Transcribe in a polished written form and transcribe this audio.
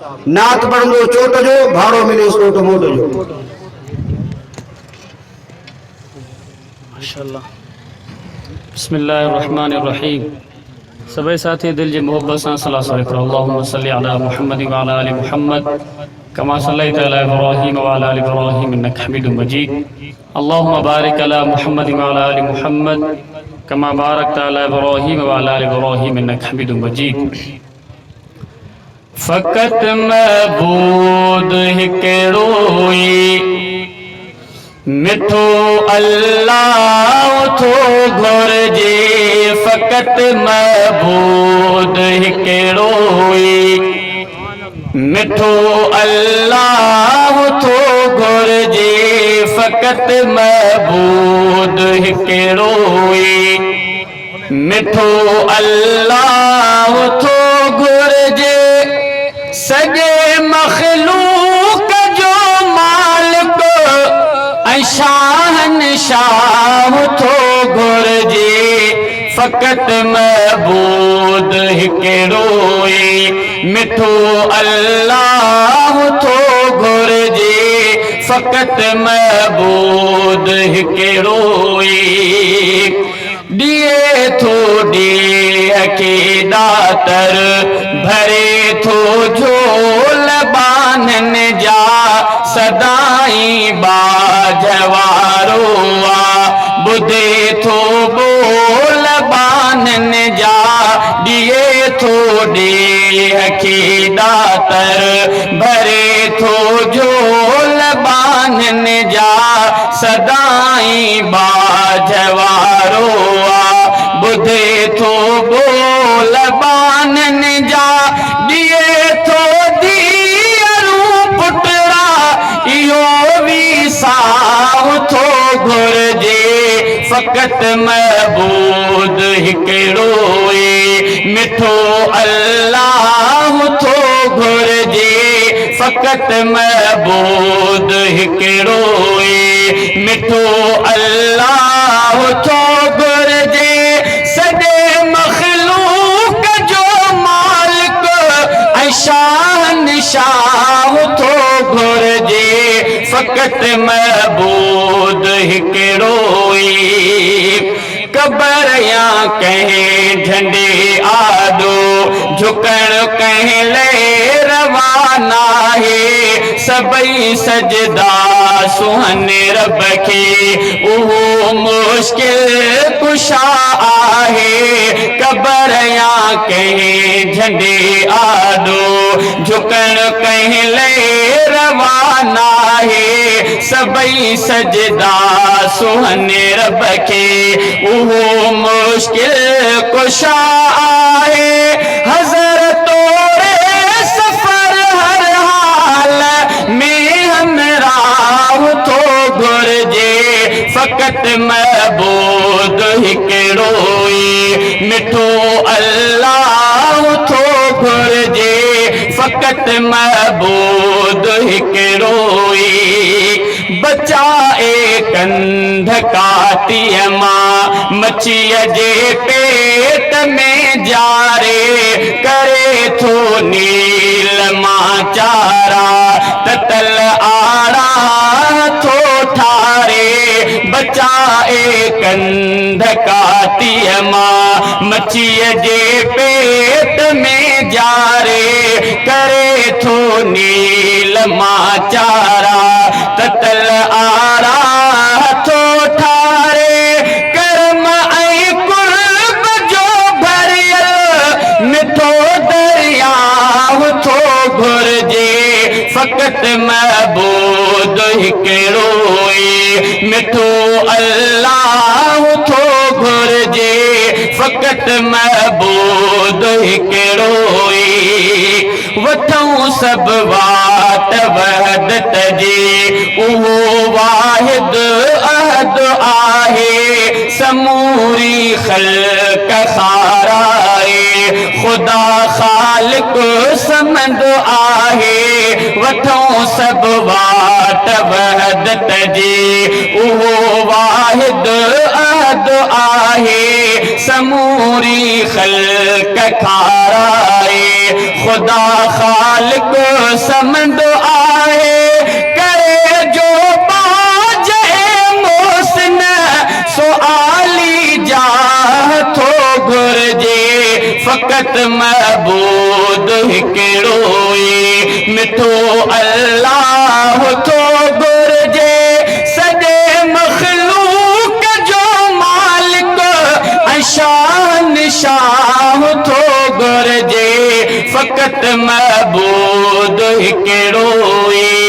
नात पढ़ंदो चोट जो भाड़ो मिले सोट मोट जो। माशाअल्लाह। बिस्मिल्लाहिर्रहमानिर्रहीम। सभी साथी दिल जी मोहब्बत से सलात करो। अल्लाहुम्मा सल्ली अला मुहम्मद व अला आलि मुहम्मद कमा सल्लैता अला इब्राहीम व अला आलि इब्राहीम इन्नका हमीदुम मजीद। अल्लाहुम्मा बारिक अला मुहम्मद व अला आलि मुहम्मद कमा बारकता अला इब्राहीम व अला आलि इब्राहीम इन्नका हमीदुम मजीद। फ़क़त महबूद हिकिड़ो ई मिठो अल्लाह थो घुरिजे। फ़क़त महबूद हिकिड़ो ई मिठो अल्लाह थो घुरिजे। फ़क़त महबूद हिकिड़ो ई मिठो अल्लाह थो घुरिजे। सॼे मख़लूक जो मालिक ऐं शाहनशाह थो घुरिजे। फ़क़त महबूद हिकिड़ो ई मिठो अल्लाह थो घुरिजे। फ़क़त महबूद हिकिड़ो ई दिए थो ॾींहं खे दातर भरे थो झोल बाननि जा सदाई बाजवारो आ। ॿुधे थो बोल बाननि जा दिए थो ॾींहं खे दातर भरे थो झोल बाननि जा सदाई बाजवारो आ। ॿुधे थो बोल बाननि जा दिए थो धीअरूं पुटड़ा इहो विसाह थो घुरिजे। फ़क़त महबूद हिकिड़ो ई मिठो अल्लाह थो घुरिजे। फ़क़त महबूद हिकिड़ो ई मिठो अल्लाह थो घुरिजे। सॼे मख़लूक जो मालिक ऐं शाहनशाह थो घुरिजे। फ़क़त महबूद हिकिड़ो ई क़बर या कंहिं झंडे आॾो झुकण कंहिं लाइ रवाना आहे। सभई सजदा सुहने रब खे उहो मुश्किल कुशा आहे। क़बर या कंहिं झंडे आॾो झुकण कंहिं लाइ रवाना आहे। सभई सजदा सुहने रब खे उहो मुश्किल कुशा आहे। हज़रतोरे सफ़र हर हाल में हमराह थो घुरिजे। फ़क़त महबूद हिकिड़ो ई मिठो अल्लाह थो घुरिजे। फ़क़त महबूद हिकिड़ो ई बचाए कंध काटीअ मां मच्छीअ जे पेट में जारे करे थो नील मां चारा ततल आड़ा थो ठारे। बचाए कंध काटीअ मां मच्छीअ जे पेट में जारे करे थो नील मां चारा ततल आड़ा थो ठारे। कर्म ऐं कुर्ब जो भरियल मिठो दरियाह थो घुरिजे। फ़क़त महबूद हिकिड़ो ई मिठो अल्लाह थो घुरिजे। फ़क़त महबूद हिकिड़ो ई वठूं सभु वाट वहदत जी उहो वाहिद अहद आहे। समूरी ख़ल्क़ खाराए ख़ुदा ख़ालिक समंद आहे। वठूं सभु वाट वहदत जी उहो वाहिद अहद आहे। समूरी ख़ल्क़ खाराए खुदा खालिक समंद आहे करे जो बाजे मोहसिन सुआली जा थो घुर्जे फ़क़त महबूद हिकिड़ो ई मिठो अल्लाह थो घुर्जे सॼे मख़लूक जो मालिक ऐं शान शाह थो घुर्जे फ़क़त महबूद हिकिड़ो ई